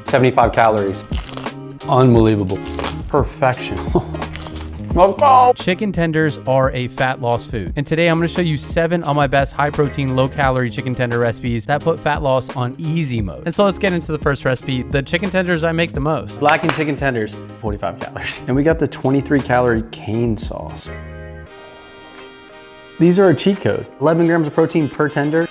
75 calories. Unbelievable. Perfection. Let's go. Chicken tenders are a fat loss food. And today I'm gonna show you 7 of my best high protein, low calorie chicken tender recipes that put fat loss on easy mode. And so let's get into the first recipe, the chicken tenders I make the most. Blackened chicken tenders, 45 calories. And we got the 23 calorie cane sauce. These are a cheat code. 11 grams of protein per tender.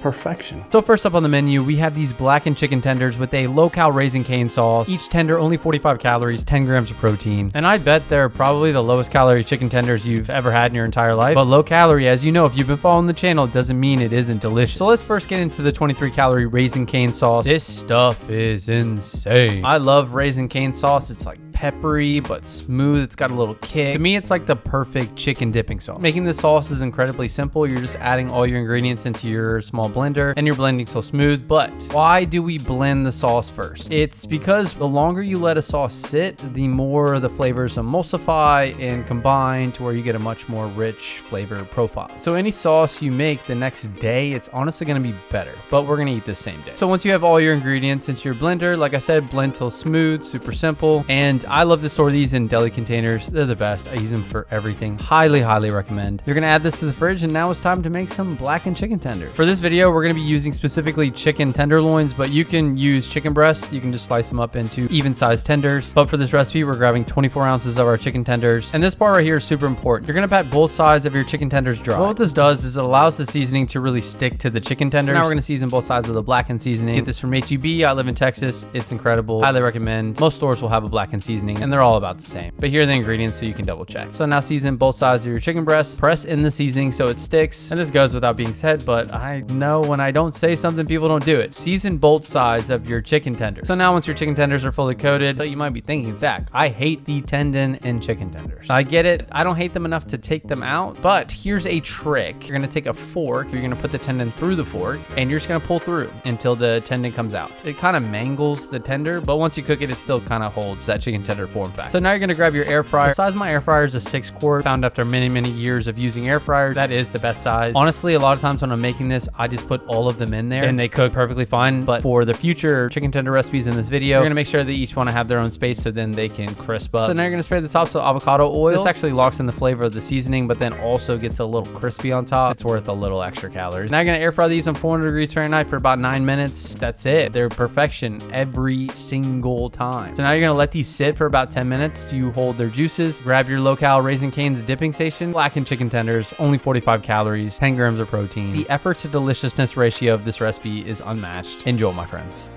Perfection. So first up on the menu, we have these blackened chicken tenders with a low-cal Raisin Cane sauce. Each tender only 45 calories, 10 grams of protein. And I'd bet they're probably the lowest calorie chicken tenders you've ever had in your entire life. But low calorie, as you know, if you've been following the channel, doesn't mean it isn't delicious. So let's first get into the 23 calorie Raisin Cane sauce. This stuff is insane. I love Raisin Cane sauce. It's like peppery but smooth. It's got a little kick. To me, it's like the perfect chicken dipping sauce. Making this sauce is incredibly simple. You're just adding all your ingredients into your small blender and you're blending till smooth. But why do we blend the sauce first? It's because the longer you let a sauce sit, the more the flavors emulsify and combine to where you get a much more rich flavor profile. So any sauce you make the next day, it's honestly going to be better, but we're going to eat the same day. So once you have all your ingredients into your blender, like I said, blend till smooth, super simple. And I love to store these in deli containers. They're the best. I use them for everything. Highly, highly recommend. You're going to add this to the fridge, and now it's time to make some blackened chicken tenders. For this video, we're going to be using specifically chicken tenderloins, but you can use chicken breasts. You can just slice them up into even sized tenders. But for this recipe, we're grabbing 24 ounces of our chicken tenders. And this part right here is super important. You're going to pat both sides of your chicken tenders dry. What this does is it allows the seasoning to really stick to the chicken tenders. So now we're going to season both sides of the blackened seasoning. Get this from H-E-B. I live in Texas. It's incredible. Highly recommend. Most stores will have a blackened seasoning, and they're all about the same. But here are the ingredients so you can double check. So now season both sides of your chicken breasts. Press in the seasoning so it sticks. And this goes without being said, but I know when I don't say something, people don't do it. Season both sides of your chicken tenders. So now once your chicken tenders are fully coated, you might be thinking, Zach, I hate the tendon in chicken tenders. I get it. I don't hate them enough to take them out, but here's a trick. You're going to take a fork, you're going to put the tendon through the fork, and you're just going to pull through until the tendon comes out. It kind of mangles the tender, but once you cook it, it still kind of holds that chicken tender form factor. So now you're going to grab your air fryer. The size of my air fryer is a 6-quart, found after many, many years of using air fryer. That is the best size. Honestly, a lot of times when I'm making this, I just put all of them in there and they cook perfectly fine. But for the future chicken tender recipes in this video, you're going to make sure that each one have their own space so then they can crisp up. So now you're going to spray the tops with avocado oil. This actually locks in the flavor of the seasoning, but then also gets a little crispy on top. It's worth a little extra calories. Now you're going to air fry these on 400 degrees Fahrenheit for about 9 minutes. That's it. They're perfection every single time. So now you're going to let these sit for about 10 minutes to hold their juices. Grab your low-cal Raisin Cane's dipping station. Blackened chicken tenders, only 45 calories, 10 grams of protein. The effort to deliciousness ratio of this recipe is unmatched. Enjoy, my friends.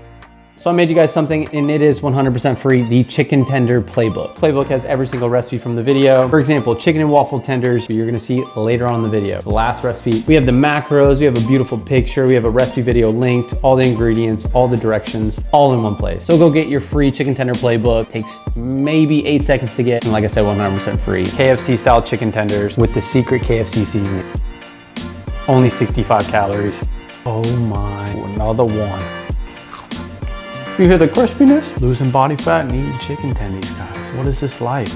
So I made you guys something, and it is 100% free, the chicken tender playbook. Playbook has every single recipe from the video. For example, chicken and waffle tenders, you're gonna see later on in the video. The last recipe, we have the macros, we have a beautiful picture, we have a recipe video linked, all the ingredients, all the directions, all in one place. So go get your free chicken tender playbook. Takes maybe 8 seconds to get, and like I said, 100% free. KFC style chicken tenders with the secret KFC seasoning. Only 65 calories. Oh my, another one. You hear the crispiness? Losing body fat and eating chicken tendies, guys. What is this like?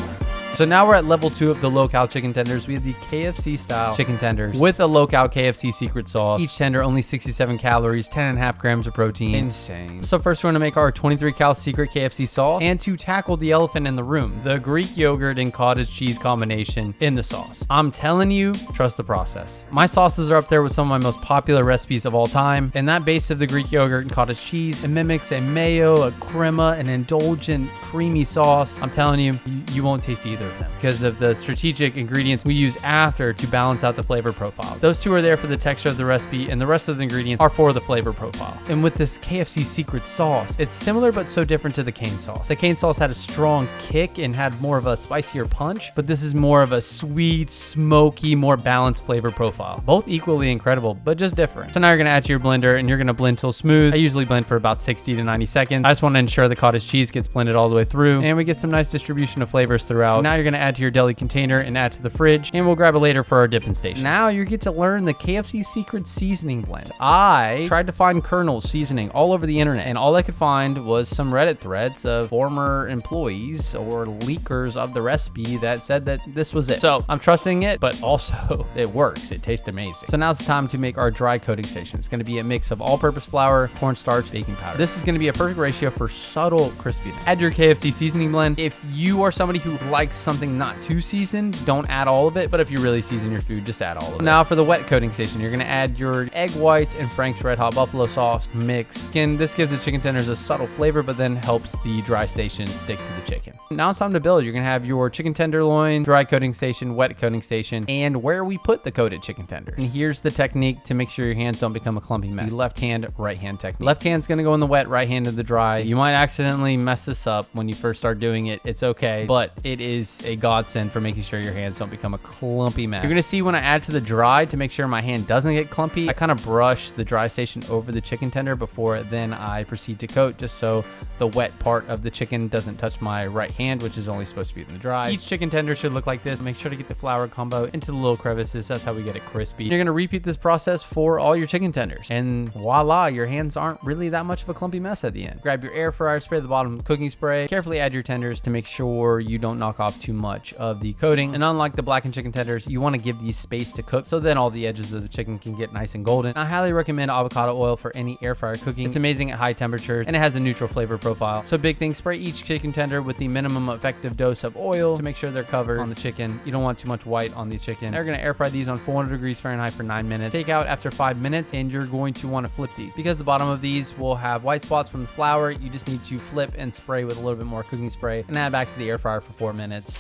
So now we're at level 2 of the low-cal chicken tenders. We have the KFC style chicken tenders with a low-cal KFC secret sauce. Each tender only 67 calories, 10.5 grams of protein. Insane. So first we're gonna make our 23 cal secret KFC sauce, and to tackle the elephant in the room, the Greek yogurt and cottage cheese combination in the sauce. I'm telling you, trust the process. My sauces are up there with some of my most popular recipes of all time, and that base of the Greek yogurt and cottage cheese, it mimics a mayo, a crema, an indulgent creamy sauce. I'm telling you, you won't taste either of them because of the strategic ingredients we use after to balance out the flavor profile. Those two are there for the texture of the recipe, and the rest of the ingredients are for the flavor profile. And with this KFC secret sauce, it's similar but so different to the cane sauce. The cane sauce had a strong kick and had more of a spicier punch, but this is more of a sweet, smoky, more balanced flavor profile. Both equally incredible, but just different. So now you're gonna add to your blender and you're gonna blend till smooth. I usually blend for about 60 to 90 seconds. I just wanna ensure the cottage cheese gets blended all the way through and we get some nice distribution of flavors throughout. Now you're gonna add to your deli container and add to the fridge, and we'll grab it later for our dipping station. Now you get to learn the KFC secret seasoning blend. I tried to find Colonel's seasoning all over the internet, and all I could find was some Reddit threads of former employees or leakers of the recipe that said that this was it. So I'm trusting it, but also it works. It tastes amazing. So now it's time to make our dry coating station. It's gonna be a mix of all-purpose flour, cornstarch, baking powder. This is gonna be a perfect ratio for subtle crispiness. Add your KFC seasoning blend. If you are somebody who likes something not too seasoned, don't add all of it, but if you really season your food, just add all of it. Now for the wet coating station, you're gonna add your egg whites and Frank's Red Hot Buffalo sauce mix. Again, this gives the chicken tenders a subtle flavor, but then helps the dry station stick to the chicken. Now it's time to build. You're gonna have your chicken tenderloin, dry coating station, wet coating station, and where we put the coated chicken tenders. And here's the technique to make sure your hands don't become a clumpy mess. The left hand, right hand technique. Left hand's gonna go in the wet, right hand in the dry. You might accidentally mess this up when you first start doing it. It's okay, but it is a godsend for making sure your hands don't become a clumpy mess. You're gonna see when I add to the dry, to make sure my hand doesn't get clumpy, I kind of brush the dry station over the chicken tender before then I proceed to coat, just so the wet part of the chicken doesn't touch my right hand, which is only supposed to be in the dry. Each chicken tender should look like this. Make sure to get the flour combo into the little crevices. That's how we get it crispy. You're gonna repeat this process for all your chicken tenders, and voila, your hands aren't really that much of a clumpy mess at the end. Grab your air fryer, spray the bottom with cooking spray. Carefully add your tenders to make sure you don't knock off too much of the coating. And unlike the blackened chicken tenders, you want to give these space to cook, so then all the edges of the chicken can get nice and golden. I highly recommend avocado oil for any air fryer cooking. It's amazing at high temperatures, and it has a neutral flavor profile. So big thing, spray each chicken tender with the minimum effective dose of oil to make sure they're covered on the chicken. You don't want too much white on the chicken. They're gonna air fry these on 400 degrees Fahrenheit for 9 minutes. Take out after 5 minutes, and you're going to want to flip these. Because the bottom of these will have white spots from the flour, you just need to flip and spray with a little bit more cooking spray and add back to the air fryer for 4 minutes.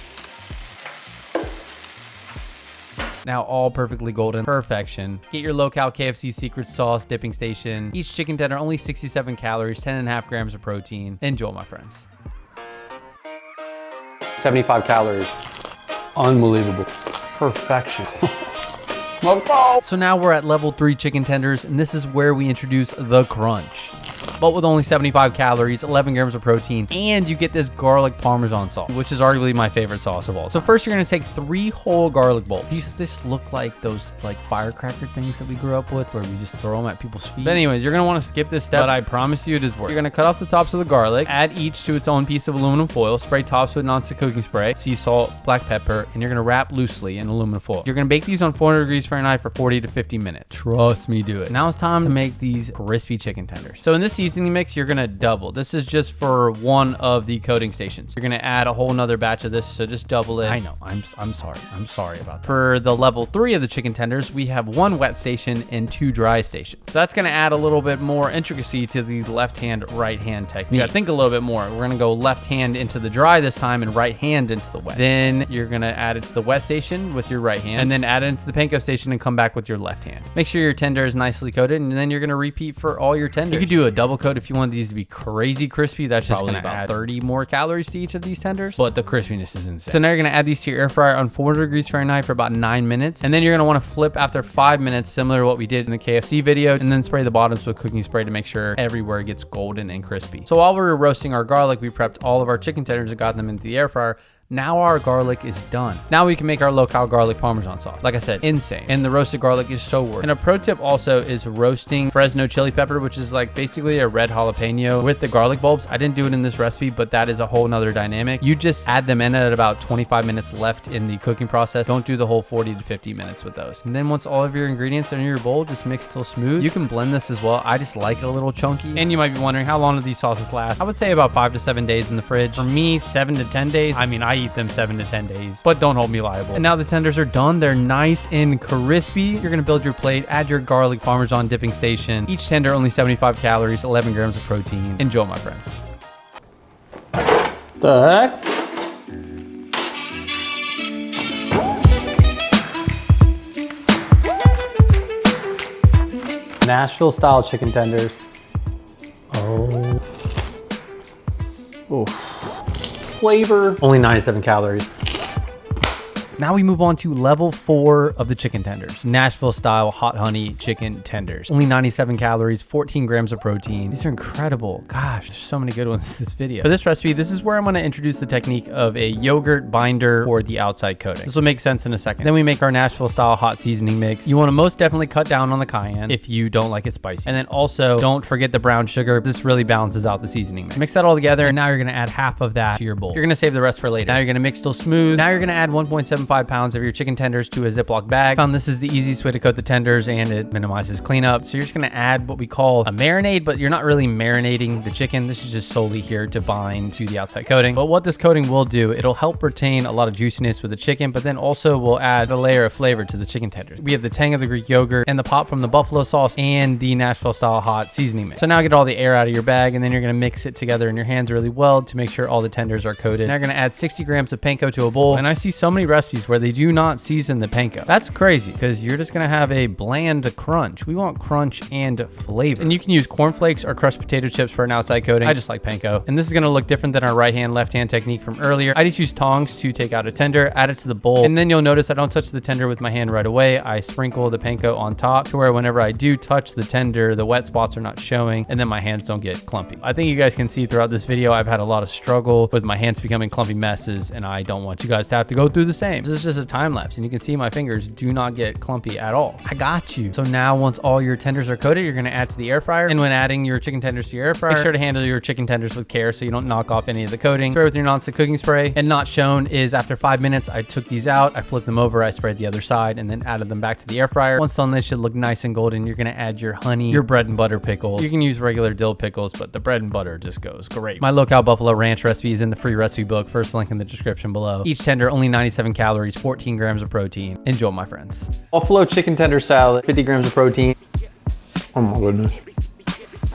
Now all perfectly golden. Perfection. Get your low-cal KFC secret sauce dipping station. Each chicken tender only 67 calories, 10.5 grams of protein. Enjoy, my friends. 75 calories. Unbelievable. Perfection. Let's go. So now we're at level 3 chicken tenders, and this is where we introduce the crunch. But with only 75 calories, 11 grams of protein, and you get this garlic Parmesan sauce, which is arguably my favorite sauce of all. So first you're gonna take 3 whole garlic bolts. These just look like those like firecracker things that we grew up with, where we just throw them at people's feet. But anyways, you're gonna wanna skip this step, but I promise you it is worth it. You're gonna cut off the tops of the garlic, add each to its own piece of aluminum foil, spray tops with nonstick cooking spray, sea salt, black pepper, and you're gonna wrap loosely in aluminum foil. You're gonna bake these on 400 degrees Fahrenheit for 40 to 50 minutes. Trust me, do it. Now it's time to make these crispy chicken tenders. So in this seasoning mix, you're gonna double. This is just for one of the coating stations. You're gonna add a whole nother batch of this, so just double it. I know, I'm sorry about that. For the level 3 of the chicken tenders, we have 1 wet station and 2 dry stations. So that's gonna add a little bit more intricacy to the left hand, right hand technique. You gotta think a little bit more. We're gonna go left hand into the dry this time and right hand into the wet. Then you're gonna add it to the wet station with your right hand, and then add it into the panko station and come back with your left hand. Make sure your tender is nicely coated, and then you're gonna repeat for all your tenders. You could do a double coat if you want these to be crazy crispy. That's just gonna add 30 more calories to each of these tenders, but the crispiness is insane. So now you're gonna add these to your air fryer on 400 degrees Fahrenheit for about 9 minutes, and then you're gonna wanna flip after 5 minutes, similar to what we did in the KFC video, and then spray the bottoms with cooking spray to make sure everywhere gets golden and crispy. So while we were roasting our garlic, we prepped all of our chicken tenders and got them into the air fryer. Now our garlic is done. Now we can make our low-cal garlic Parmesan sauce. Like I said, insane. And the roasted garlic is so worth it. And a pro tip also is roasting Fresno chili pepper, which is like basically a red jalapeno with the garlic bulbs. I didn't do it in this recipe, but that is a whole nother dynamic. You just add them in at about 25 minutes left in the cooking process. Don't do the whole 40 to 50 minutes with those. And then once all of your ingredients are in your bowl, just mix till smooth. You can blend this as well. I just like it a little chunky. And you might be wondering, how long do these sauces last? I would say about 5 to 7 days in the fridge. For me, 7 to 10 days. I mean, I eat them 7 to 10 days, but don't hold me liable. And now the tenders are done. They're nice and crispy. You're gonna build your plate, add your garlic Parmesan dipping station. Each tender only 75 calories, 11 grams of protein. Enjoy, my friends. The heck? Nashville style chicken tenders. Oh. Ooh. Flavor. Only 97 calories. Now we move on to level 4 of the chicken tenders. Nashville style hot honey chicken tenders. Only 97 calories, 14 grams of protein. These are incredible. Gosh, there's so many good ones in this video. For this recipe, this is where I'm gonna introduce the technique of a yogurt binder for the outside coating. This will make sense in a second. Then we make our Nashville style hot seasoning mix. You wanna most definitely cut down on the cayenne if you don't like it spicy. And then also don't forget the brown sugar. This really balances out the seasoning mix. Mix that all together, and now you're gonna add half of that to your bowl. You're gonna save the rest for later. Now you're gonna mix till smooth. Now you're gonna add 1.75 pounds of your chicken tenders to a Ziploc bag. Found this is the easiest way to coat the tenders, and it minimizes cleanup. So you're just gonna add what we call a marinade, but you're not really marinating the chicken. This is just solely here to bind to the outside coating. But what this coating will do, it'll help retain a lot of juiciness with the chicken, but then also will add a layer of flavor to the chicken tenders. We have the tang of the Greek yogurt and the pop from the buffalo sauce and the Nashville style hot seasoning mix. So now get all the air out of your bag, and then you're gonna mix it together in your hands really well to make sure all the tenders are coated. Now you're gonna add 60 grams of panko to a bowl, and I see so many recipes where they do not season the panko. That's crazy, because you're just gonna have a bland crunch. We want crunch and flavor. And you can use cornflakes or crushed potato chips for an outside coating. I just like panko. And this is gonna look different than our right hand, left hand technique from earlier. I just use tongs to take out a tender, add it to the bowl, and then you'll notice I don't touch the tender with my hand right away. I sprinkle the panko on top to where whenever I do touch the tender, the wet spots are not showing, and then my hands don't get clumpy. I think you guys can see throughout this video, I've had a lot of struggle with my hands becoming clumpy messes, and I don't want you guys to have to go through the same. This is just a time lapse, and you can see my fingers do not get clumpy at all. I got you. So now once all your tenders are coated, you're gonna add to the air fryer, and when adding your chicken tenders to your air fryer, make sure to handle your chicken tenders with care so you don't knock off any of the coating. Spray with your nonstick cooking spray. And not shown is after 5 minutes, I took these out, I flipped them over, I sprayed the other side, and then added them back to the air fryer. Once done, they should look nice and golden. You're gonna add your honey, your bread and butter pickles. You can use regular dill pickles, but the bread and butter just goes great. My low-cal buffalo ranch recipe is in the free recipe book, first link in the description below. Each tender only 97 calories, 14 grams of protein. Enjoy, my friends. Buffalo chicken tender salad, 50 grams of protein. Oh my goodness.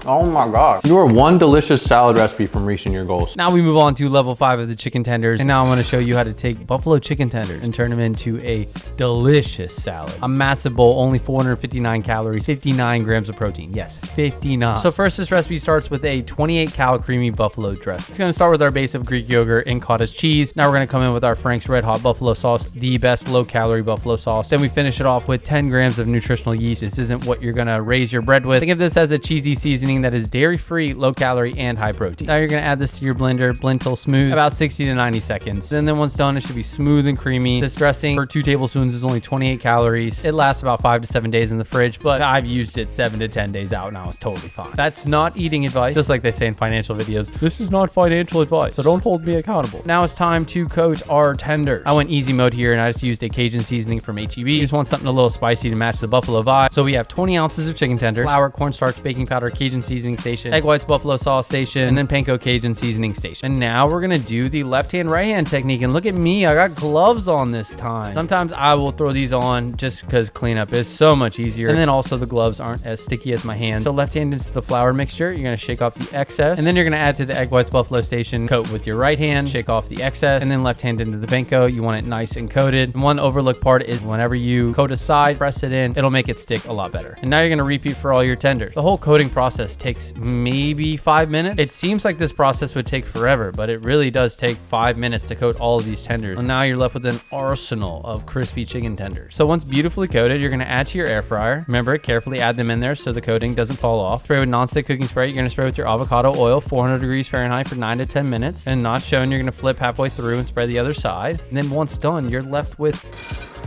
Oh my gosh. You are one delicious salad recipe from reaching your goals. Now we move on to level 5 of the chicken tenders. And now I'm gonna show you how to take buffalo chicken tenders and turn them into a delicious salad. A massive bowl, only 459 calories, 59 grams of protein. Yes, 59. So first, this recipe starts with a 28 cal creamy buffalo dressing. It's gonna start with our base of Greek yogurt and cottage cheese. Now we're gonna come in with our Frank's Red Hot buffalo sauce, the best low calorie buffalo sauce. Then we finish it off with 10 grams of nutritional yeast. This isn't what you're gonna raise your bread with. Think of this as a cheesy seasoning that is dairy-free, low calorie, and high protein. Now you're gonna add this to your blender, blend till smooth, about 60 to 90 seconds. And then once done, it should be smooth and creamy. This dressing for 2 tablespoons is only 28 calories. It lasts about 5 to 7 days in the fridge, but I've used it 7 to 10 days out, and I was totally fine. That's not eating advice, just like they say in financial videos. This is not financial advice, so don't hold me accountable. Now it's time to coat our tenders. I went easy mode here, and I just used a Cajun seasoning from H-E-B. You just want something a little spicy to match the buffalo vibe. So we have 20 ounces of chicken tenders, flour, cornstarch, baking powder, Cajun seasoning station, egg whites, buffalo sauce station, and then panko Cajun seasoning station. And now we're gonna do the left hand, right hand technique. And look at me, I got gloves on this time. Sometimes I will throw these on just because cleanup is so much easier. And then also the gloves aren't as sticky as my hands. So left hand into the flour mixture, you're gonna shake off the excess. And then you're gonna add to the egg whites buffalo station, coat with your right hand, shake off the excess, and then left hand into the panko. You want it nice and coated. And one overlooked part is whenever you coat a side, press it in, it'll make it stick a lot better. And now you're gonna repeat for all your tenders. The whole coating process takes maybe 5 minutes. It seems like this process would take forever, but it really does take 5 minutes to coat all of these tenders. And now you're left with an arsenal of crispy chicken tenders. So once beautifully coated, you're gonna add to your air fryer. Remember, carefully add them in there so the coating doesn't fall off. Spray with nonstick cooking spray. You're gonna spray with your avocado oil, 400 degrees Fahrenheit for 9 to 10 minutes. And not shown, you're gonna flip halfway through and spray the other side. And then once done, you're left with...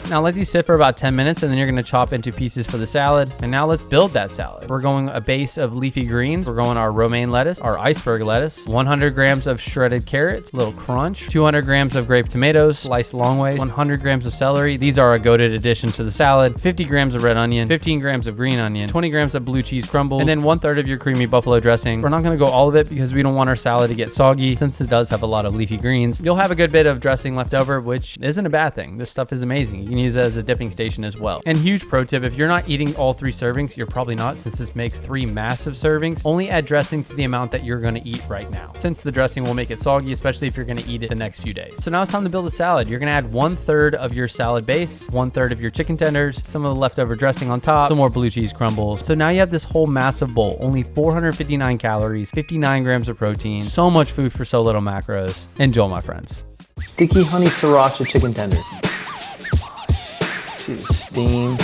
Now let these sit for about 10 minutes, and then you're gonna chop into pieces for the salad. And now let's build that salad. We're going a base of leafy greens. We're going our romaine lettuce, our iceberg lettuce, 100 grams of shredded carrots, a little crunch, 200 grams of grape tomatoes, sliced long ways, 100 grams of celery. These are a goated addition to the salad, 50 grams of red onion, 15 grams of green onion, 20 grams of blue cheese crumble, and then 1/3 of your creamy buffalo dressing. We're not gonna go all of it because we don't want our salad to get soggy since it does have a lot of leafy greens. You'll have a good bit of dressing left over, which isn't a bad thing. This stuff is amazing. You can use it as a dipping station as well. And huge pro tip, if you're not eating all 3 servings, you're probably not, since this makes 3 massive servings, only add dressing to the amount that you're gonna eat right now, since the dressing will make it soggy, especially if you're gonna eat it the next few days. So now it's time to build a salad. You're gonna add 1/3 of your salad base, 1/3 of your chicken tenders, some of the leftover dressing on top, some more blue cheese crumbles. So now you have this whole massive bowl, only 459 calories, 59 grams of protein, so much food for so little macros. Enjoy, my friends. Sticky honey sriracha chicken tenders. See the steam.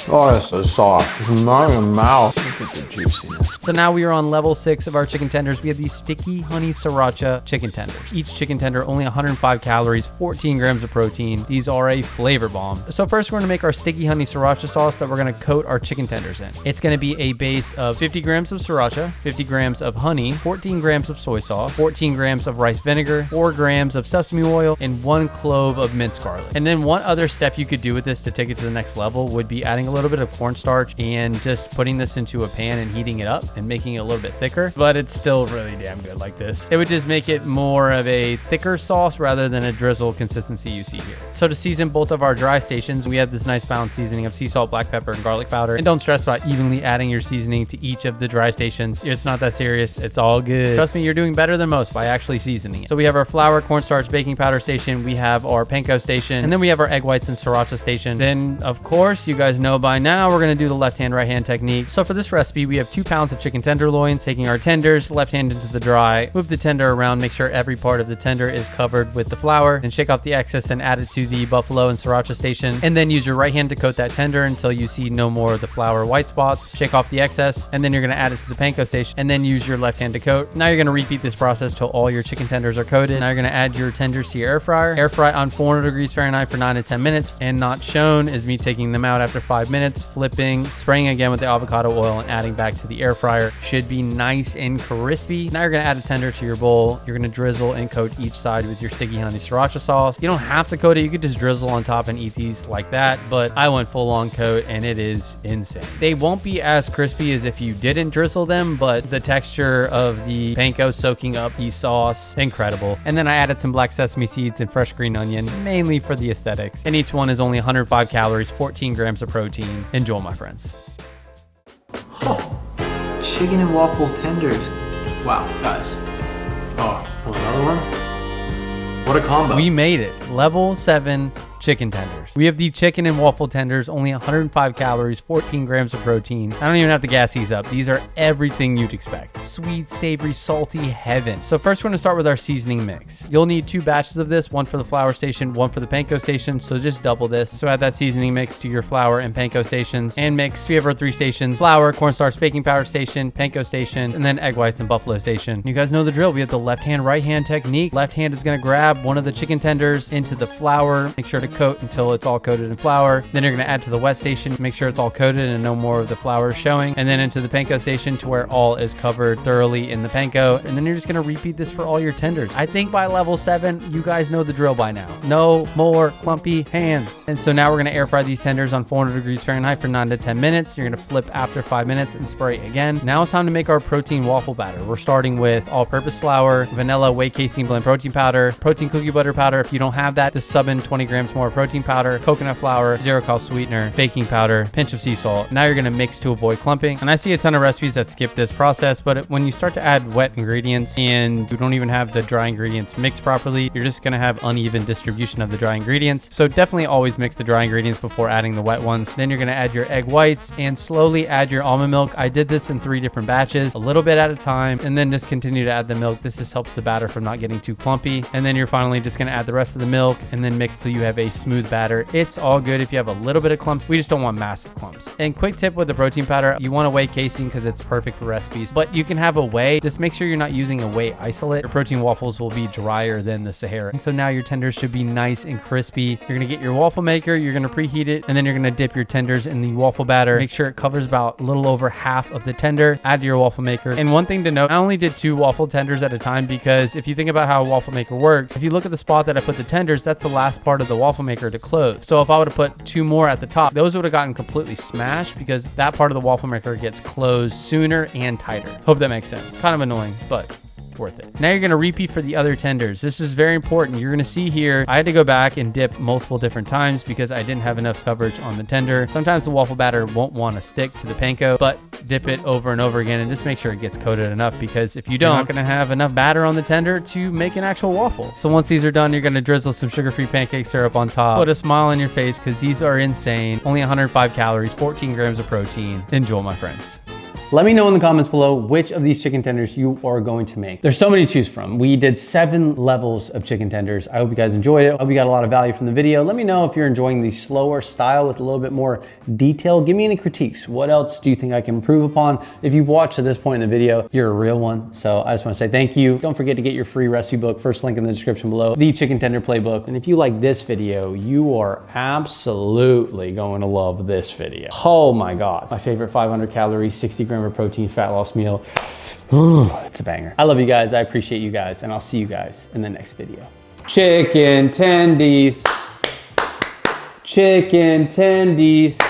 Oh, that's so soft. It's not in your mouth. Look at the juiciness. So now we are on level 6 of our chicken tenders. We have these sticky honey sriracha chicken tenders. Each chicken tender only 105 calories, 14 grams of protein. These are a flavor bomb. So first we're gonna make our sticky honey sriracha sauce that we're gonna coat our chicken tenders in. It's gonna be a base of 50 grams of sriracha, 50 grams of honey, 14 grams of soy sauce, 14 grams of rice vinegar, 4 grams of sesame oil, and 1 clove of minced garlic. And then one other step you could do with this to take it to the next level would be adding a little bit of cornstarch and just putting this into a pan and heating it up and making it a little bit thicker, but it's still really damn good like this. It would just make it more of a thicker sauce rather than a drizzle consistency you see here. So to season both of our dry stations, we have this nice balanced seasoning of sea salt, black pepper, and garlic powder. And don't stress about evenly adding your seasoning to each of the dry stations. It's not that serious. It's all good. Trust me, you're doing better than most by actually seasoning it. So we have our flour, cornstarch, baking powder station. We have our panko station, and then we have our egg whites and sriracha station. Then, of course, you guys know by now, we're gonna do the left hand, right hand technique. So for this recipe, we have 2 pounds of chicken tenderloins, taking our tenders, left hand into the dry, move the tender around, make sure every part of the tender is covered with the flour, and shake off the excess and add it to the buffalo and sriracha station. And then use your right hand to coat that tender until you see no more of the flour white spots. Shake off the excess, and then you're gonna add it to the panko station, and then use your left hand to coat. Now you're gonna repeat this process till all your chicken tenders are coated. Now you're gonna add your tenders to your air fryer. Air fry on 400 degrees Fahrenheit for 9 to 10 minutes, and not shown is me taking them out after 5 minutes, flipping, spraying again with the avocado oil, and adding back to the air fryer. Should be nice and crispy. Now you're gonna add a tender to your bowl. You're gonna drizzle and coat each side with your sticky honey sriracha sauce. You don't have to coat it. You could just drizzle on top and eat these like that, but I went full on coat and it is insane. They won't be as crispy as if you didn't drizzle them, but the texture of the panko soaking up the sauce, incredible. And then I added some black sesame seeds and fresh green onion, mainly for the aesthetics. And each one is only 105 calories, 14 grams of protein. Enjoy, my friends. Oh, chicken and waffle tenders. Wow, guys. Oh, another one? What a combo. We made it. Level 7 chicken tenders. We have the chicken and waffle tenders, only 105 calories, 14 grams of protein. I don't even have to gas these up. These are everything you'd expect. Sweet, savory, salty heaven. So first we're gonna start with our seasoning mix. You'll need 2 batches of this, 1 for the flour station, 1 for the panko station, so just double this. So add that seasoning mix to your flour and panko stations and mix. We have our 3 stations: flour, cornstarch, baking powder station, panko station, and then egg whites and buffalo station. You guys know the drill. We have the left hand, right hand technique. Left hand is gonna grab one of the chicken tenders into the flour, make sure to coat until it's all coated in flour. Then you're gonna add to the wet station, make sure it's all coated and no more of the flour is showing. And then into the panko station to where all is covered thoroughly in the panko. And then you're just gonna repeat this for all your tenders. I think by level 7, you guys know the drill by now. No more clumpy hands. And so now we're gonna air fry these tenders on 400 degrees Fahrenheit for 9 to 10 minutes. You're gonna flip after 5 minutes and spray again. Now it's time to make our protein waffle batter. We're starting with all-purpose flour, vanilla whey casein blend protein powder, protein cookie butter powder. If you don't have that, just sub in 20 grams more protein powder, coconut flour, 0-cal sweetener, baking powder, pinch of sea salt. Now you're gonna mix to avoid clumping. And I see a ton of recipes that skip this process, but when you start to add wet ingredients and you don't even have the dry ingredients mixed properly, you're just gonna have uneven distribution of the dry ingredients. So definitely always mix the dry ingredients before adding the wet ones. Then you're gonna add your egg whites and slowly add your almond milk. I did this in 3 different batches, a little bit at a time, and then just continue to add the milk. This just helps the batter from not getting too clumpy. And then you're finally just gonna add the rest of the milk and then mix till you have a smooth batter. It's all good if you have a little bit of clumps. We just don't want massive clumps. And quick tip with the protein powder, you want a whey casein because it's perfect for recipes, but you can have a whey. Just make sure you're not using a whey isolate. Your protein waffles will be drier than the Sahara. And so now your tenders should be nice and crispy. You're gonna get your waffle maker, you're gonna preheat it, and then you're gonna dip your tenders in the waffle batter. Make sure it covers about a little over half of the tender. Add to your waffle maker. And one thing to note, I only did 2 waffle tenders at a time because if you think about how a waffle maker works, if you look at the spot that I put the tenders, that's the last part of the waffle maker to close. So if I would have put 2 more at the top, those would have gotten completely smashed because that part of the waffle maker gets closed sooner and tighter. Hope that makes sense. Kind of annoying, but worth it. Now you're going to repeat for the other tenders. This is very important. You're going to see here, I had to go back and dip multiple different times because I didn't have enough coverage on the tender. Sometimes the waffle batter won't want to stick to the panko, but dip it over and over again and just make sure it gets coated enough because if you don't, you're not going to have enough batter on the tender to make an actual waffle. So once these are done, you're going to drizzle some sugar-free pancake syrup on top. Put a smile on your face because these are insane. Only 105 calories, 14 grams of protein. Enjoy, my friends. Let me know in the comments below which of these chicken tenders you are going to make. There's so many to choose from. We did 7 levels of chicken tenders. I hope you guys enjoyed it. I hope you got a lot of value from the video. Let me know if you're enjoying the slower style with a little bit more detail. Give me any critiques. What else do you think I can improve upon? If you've watched to this point in the video, you're a real one. So I just want to say thank you. Don't forget to get your free recipe book. First link in the description below, the chicken tender playbook. And if you like this video, you are absolutely going to love this video. Oh my God. My favorite 500 calories, 60 gram of protein, fat loss meal. It's a banger. I love you guys. I appreciate you guys. And I'll see you guys in the next video. Chicken tendies. Chicken tendies.